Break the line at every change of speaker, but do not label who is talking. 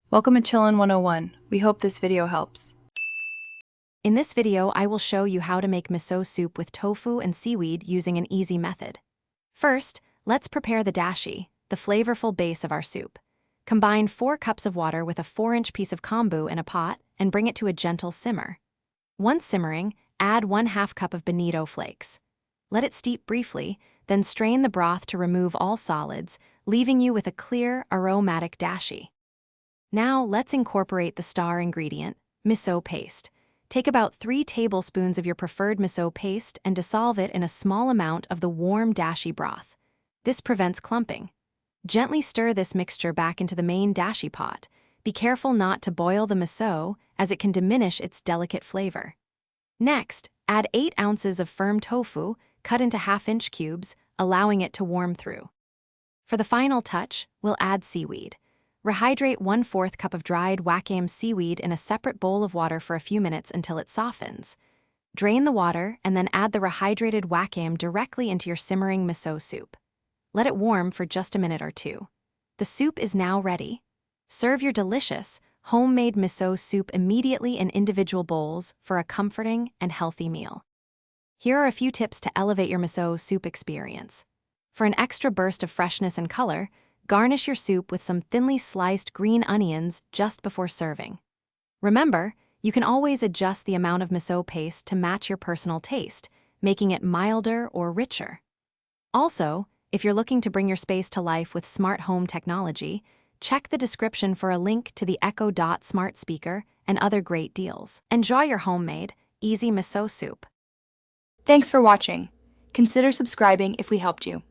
Welcome to Chillin' 101. We hope this video helps.
In this video, I will show you how to make miso soup with tofu and seaweed using an easy method. First, let's prepare the dashi, the flavorful base of our soup. Combine 4 cups of water with a 4-inch piece of kombu in a pot and bring it to a gentle simmer. Once simmering, add 1/2 cup of bonito flakes. Let it steep briefly, then strain the broth to remove all solids, leaving you with a clear, aromatic dashi. Now let's incorporate the star ingredient, miso paste. Take about 3 tablespoons of your preferred miso paste and dissolve it in a small amount of the warm dashi broth. This prevents clumping. Gently stir this mixture back into the main dashi pot. Be careful not to boil the miso, as it can diminish its delicate flavor. Next, add 8 ounces of firm tofu, cut into 1/2-inch cubes, allowing it to warm through. For the final touch, we'll add seaweed. Rehydrate 1/4 cup of dried wakame seaweed in a separate bowl of water for a few minutes until it softens. Drain the water and then add the rehydrated wakame directly into your simmering miso soup. Let it warm for just a minute or two. The soup is now ready. Serve your delicious, homemade miso soup immediately in individual bowls for a comforting and healthy meal. Here are a few tips to elevate your miso soup experience. For an extra burst of freshness and color, garnish your soup with some thinly sliced green onions just before serving. Remember, you can always adjust the amount of miso paste to match your personal taste, making it milder or richer. Also, if you're looking to bring your space to life with smart home technology, check the description for a link to the Echo Dot smart speaker and other great deals. Enjoy your homemade, easy miso soup.
Thanks for watching. Consider subscribing if we helped you.